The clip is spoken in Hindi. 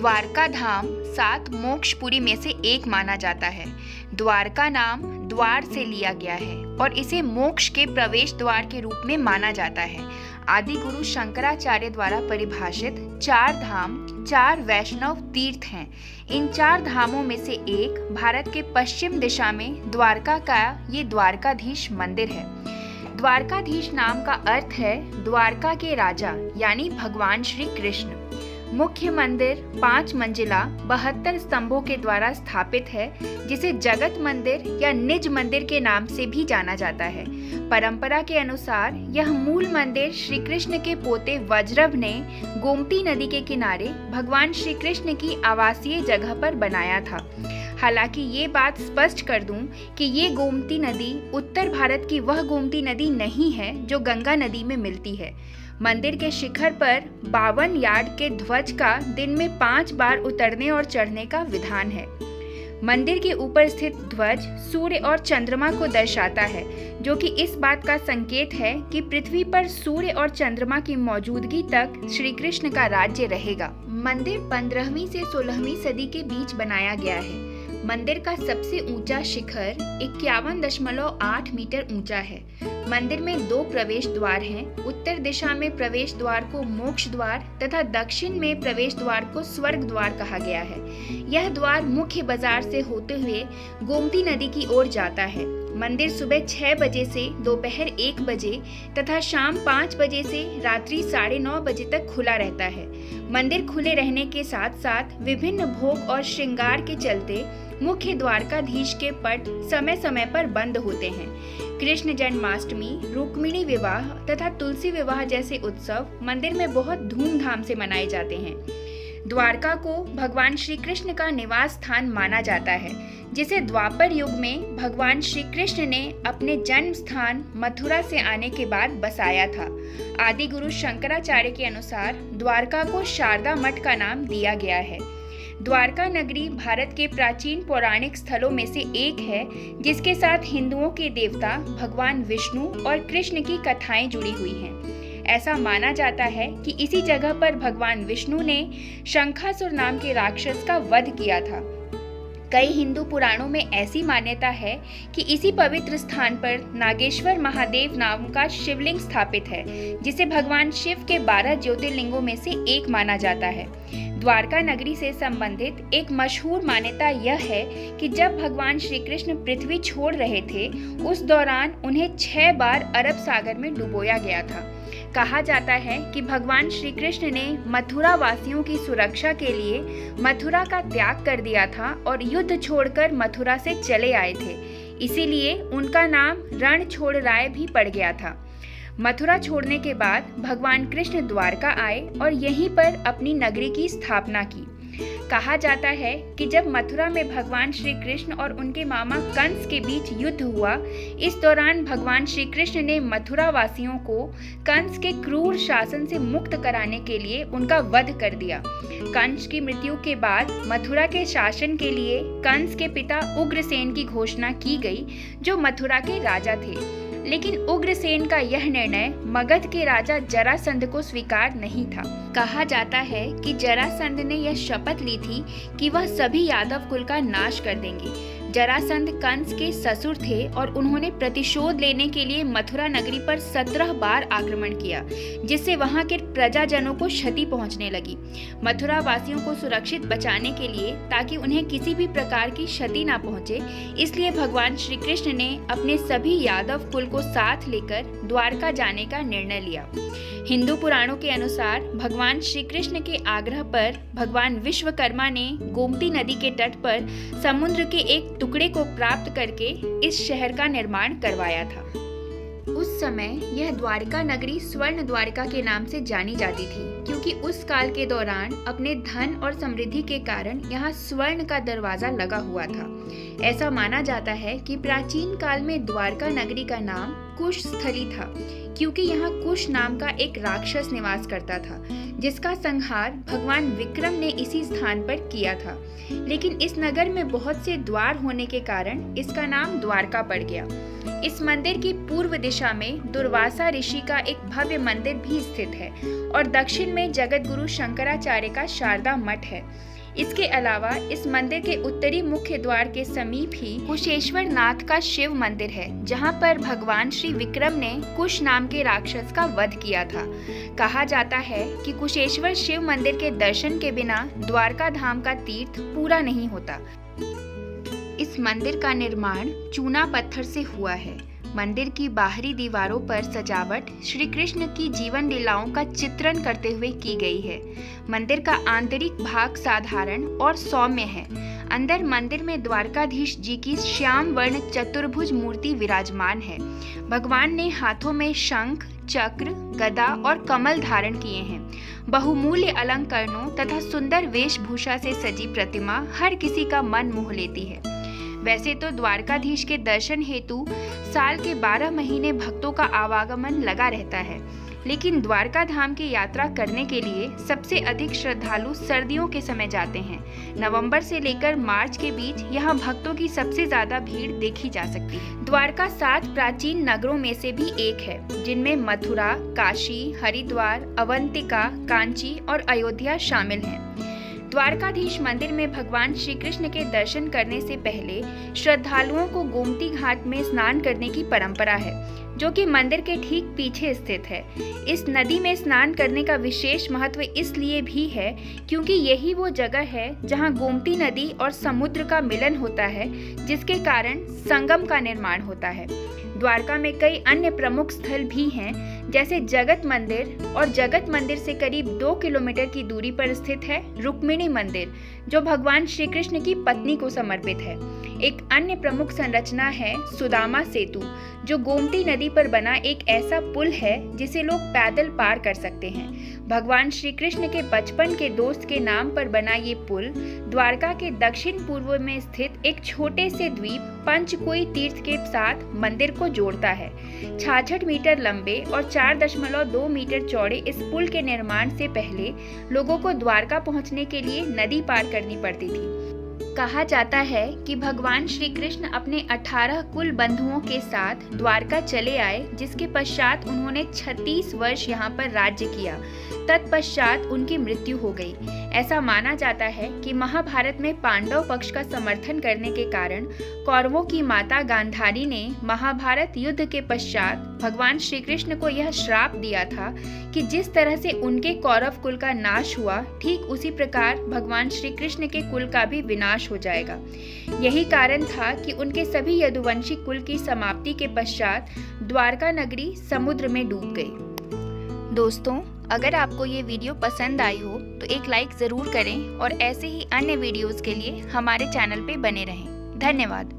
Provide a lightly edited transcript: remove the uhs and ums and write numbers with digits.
द्वारका धाम 7 मोक्षपुरी में से एक माना जाता है। द्वारका नाम द्वार से लिया गया है और इसे मोक्ष के प्रवेश द्वार के रूप में माना जाता है। आदि गुरु शंकराचार्य द्वारा परिभाषित 4 धाम 4 वैष्णव तीर्थ हैं। इन 4 धामों में से एक भारत के पश्चिम दिशा में द्वारका का ये द्वारकाधीश मंदिर है। द्वारकाधीश नाम का अर्थ है द्वारका के राजा यानी भगवान श्री कृष्ण। मुख्य मंदिर 5 मंजिला 72 स्तंभों के द्वारा स्थापित है, जिसे जगत मंदिर या निज मंदिर के नाम से भी जाना जाता है। परंपरा के अनुसार यह मूल मंदिर श्री कृष्ण के पोते वज्रव ने गोमती नदी के किनारे भगवान श्री कृष्ण की आवासीय जगह पर बनाया था। हालांकि ये बात स्पष्ट कर दूं कि ये गोमती नदी उत्तर भारत की वह गोमती नदी नहीं है जो गंगा नदी में मिलती है। मंदिर के शिखर पर 52 यार्ड के ध्वज का दिन में 5 बार उतरने और चढ़ने का विधान है। मंदिर के ऊपर स्थित ध्वज सूर्य और चंद्रमा को दर्शाता है, जो कि इस बात का संकेत है कि पृथ्वी पर सूर्य और चंद्रमा की मौजूदगी तक श्री कृष्ण का राज्य रहेगा। मंदिर 15वीं से 16वीं सदी के बीच बनाया गया है। मंदिर का सबसे ऊंचा शिखर 51.8 मीटर ऊंचा है। मंदिर में 2 प्रवेश द्वार हैं। उत्तर दिशा में प्रवेश द्वार को मोक्ष द्वार तथा दक्षिण में प्रवेश द्वार को स्वर्ग द्वार कहा गया है। यह द्वार मुख्य बाजार से होते हुए गोमती नदी की ओर जाता है। मंदिर सुबह 6 बजे से दोपहर 1 बजे तथा शाम 5 बजे से रात्रि 9:30 बजे तक खुला रहता है। मंदिर खुले रहने के साथ साथ विभिन्न भोग और श्रृंगार के चलते मुख्य द्वारकाधीश के पट समय समय पर बंद होते हैं। कृष्ण जन्माष्टमी, रुक्मिणी विवाह तथा तुलसी विवाह जैसे उत्सव मंदिर में बहुत धूमधाम से मनाए जाते हैं। द्वारका को भगवान श्री कृष्ण का निवास स्थान माना जाता है, जिसे द्वापर युग में भगवान श्री कृष्ण ने अपने जन्म स्थान मथुरा से आने के बाद बसाया था। आदि गुरु शंकराचार्य के अनुसार द्वारका को शारदा मठ का नाम दिया गया है। द्वारका नगरी भारत के प्राचीन पौराणिक स्थलों में से एक है, जिसके साथ हिंदुओं के देवता भगवान विष्णु और कृष्ण की कथाएं जुड़ी हुई हैं। ऐसा माना जाता है कि इसी जगह पर भगवान विष्णु ने शंखासुर नाम के राक्षस का वध किया था। कई हिंदू पुराणों में ऐसी मान्यता है कि इसी पवित्र स्थान पर नागेश्वर महादेव नाम का शिवलिंग स्थापित है, जिसे भगवान शिव के 12 ज्योतिर्लिंगों में से एक माना जाता है। द्वारका नगरी से संबंधित एक मशहूर मान्यता यह है कि जब भगवान श्री कृष्ण पृथ्वी छोड़ रहे थे, उस दौरान उन्हें 6 बार अरब सागर में डुबोया गया था। कहा जाता है कि भगवान श्री कृष्ण ने मथुरा वासियों की सुरक्षा के लिए मथुरा का त्याग कर दिया था और युद्ध छोड़कर मथुरा से चले आए थे। इसीलिए उनका नाम रण छोड़ राय भी पड़ गया था। मथुरा छोड़ने के बाद भगवान कृष्ण द्वारका आए और यहीं पर अपनी नगरी की स्थापना की। कहा जाता है कि जब मथुरा में भगवान श्री कृष्ण और उनके मामा कंस के बीच युद्ध हुआ, इस दौरान भगवान श्री कृष्ण ने मथुरा वासियों को कंस के क्रूर शासन से मुक्त कराने के लिए उनका वध कर दिया। कंस की मृत्यु के बाद मथुरा के शासन के लिए कंस के पिता उग्रसेन की घोषणा की गई, जो मथुरा के राजा थे। लेकिन उग्रसेन का यह निर्णय मगध के राजा जरासंध को स्वीकार नहीं था। कहा जाता है कि जरासंध ने यह शपथ ली थी कि वह सभी यादव कुल का नाश कर देंगे। जरासंध कंस के ससुर थे और उन्होंने प्रतिशोध लेने के लिए मथुरा नगरी पर 17 बार आक्रमण किया, जिससे वहां के प्रजाजनों को क्षति पहुंचने लगी। मथुरा वासियों को सुरक्षित बचाने के लिए, ताकि उन्हें किसी भी प्रकार की क्षति न पहुंचे, इसलिए भगवान श्री कृष्ण ने अपने सभी यादव कुल को साथ लेकर द्वारका जाने का निर्णय लिया। हिंदू पुराणों के अनुसार भगवान श्री कृष्ण के आग्रह पर भगवान विश्वकर्मा ने गोमती नदी के तट पर समुद्र के एक टुकड़े को प्राप्त करके इस शहर का निर्माण करवाया था। उस समय यह द्वारका नगरी स्वर्ण द्वारका के नाम से जानी जाती थी, क्योंकि उस काल के दौरान अपने धन और समृद्धि के कारण यहाँ स्वर्ण का दरवाजा लगा हुआ था। ऐसा माना जाता है कि प्राचीन काल में द्वारका नगरी का नाम कुश स्थली था, क्योंकि यहाँ कुश नाम का एक राक्षस निवास करता था, जिसका संहार भगवान विक्रम ने इसी स्थान पर किया था। लेकिन इस नगर में बहुत से द्वार होने के कारण इसका नाम द्वारका पड़ गया। इस मंदिर की पूर्व दिशा में दुर्वासा ऋषि का एक भव्य मंदिर भी स्थित है और दक्षिण में जगत गुरु शंकराचार्य का शारदा मठ है। इसके अलावा इस मंदिर के उत्तरी मुख्य द्वार के समीप ही कुशेश्वर नाथ का शिव मंदिर है, जहां पर भगवान श्री विक्रम ने कुश नाम के राक्षस का वध किया था। कहा जाता है कि कुशेश्वर शिव मंदिर के दर्शन के बिना द्वारका धाम का तीर्थ पूरा नहीं होता। इस मंदिर का निर्माण चूना पत्थर से हुआ है। मंदिर की बाहरी दीवारों पर सजावट श्री कृष्ण की जीवन लीलाओं का चित्रण करते हुए की गई है। मंदिर का आंतरिक भाग साधारण और सौम्य है। अंदर मंदिर में द्वारकाधीश जी की श्याम वर्ण चतुर्भुज मूर्ति विराजमान है। भगवान ने हाथों में शंख, चक्र, गदा और कमल धारण किए हैं। बहुमूल्य अलंकरणों तथा सुंदर वेशभूषा से सजी प्रतिमा हर किसी का मन मोह लेती है। वैसे तो द्वारकाधीश के दर्शन हेतु साल के 12 महीने भक्तों का आवागमन लगा रहता है, लेकिन द्वारका धाम की यात्रा करने के लिए सबसे अधिक श्रद्धालु सर्दियों के समय जाते हैं। नवंबर से लेकर मार्च के बीच यहाँ भक्तों की सबसे ज्यादा भीड़ देखी जा सकती है। द्वारका 7 प्राचीन नगरों में से भी एक है, जिनमें मथुरा, काशी, हरिद्वार, अवंतिका, कांची और अयोध्या शामिल हैं। द्वारकाधीश मंदिर में भगवान श्री कृष्ण के दर्शन करने से पहले श्रद्धालुओं को गोमती घाट में स्नान करने की परंपरा है, जो कि मंदिर के ठीक पीछे स्थित है। इस नदी में स्नान करने का विशेष महत्व इसलिए भी है क्योंकि यही वो जगह है जहां गोमती नदी और समुद्र का मिलन होता है, जिसके कारण संगम का निर्माण होता है। द्वारका में कई अन्य प्रमुख स्थल भी हैं, जैसे जगत मंदिर, और जगत मंदिर से करीब 2 किलोमीटर की दूरी पर स्थित है रुक्मिणी मंदिर, जो भगवान श्री कृष्ण की पत्नी को समर्पित है। एक अन्य प्रमुख संरचना है सुदामा सेतु, जो गोमती नदी पर बना एक ऐसा पुल है जिसे लोग पैदल पार कर सकते हैं। भगवान श्री कृष्ण के बचपन के दोस्त के नाम पर बना ये पुल द्वारका के दक्षिण पूर्व में स्थित एक छोटे से द्वीप पंचकोई तीर्थ के साथ मंदिर को जोड़ता है। 66 मीटर लंबे और 4.2 मीटर चौड़े इस पुल के निर्माण से पहले लोगों को द्वारका पहुंचने के लिए नदी पार करनी पड़ती थी। कहा जाता है कि भगवान श्री कृष्ण अपने 18 कुल बंधुओं के साथ द्वारका चले आए, जिसके पश्चात उन्होंने 36 वर्ष यहाँ पर राज्य किया। तत्पश्चात उनकी मृत्यु हो गई। ऐसा माना जाता है कि महाभारत में पांडव पक्ष का समर्थन करने के कारण कौरवों की माता गांधारी ने महाभारत युद्ध के पश्चात भगवान श्री कृष्ण को यह श्राप दिया था कि जिस तरह से उनके कौरव कुल का नाश हुआ, ठीक उसी प्रकार भगवान श्री कृष्ण के कुल का भी विनाश हो जाएगा। यही कारण था कि उनके सभी यदुवंशी कुल की समाप्ति के पश्चात द्वारका नगरी समुद्र में डूब गई। दोस्तों, अगर आपको ये वीडियो पसंद आई हो तो एक लाइक ज़रूर करें और ऐसे ही अन्य वीडियोज़ के लिए हमारे चैनल पे बने रहें। धन्यवाद।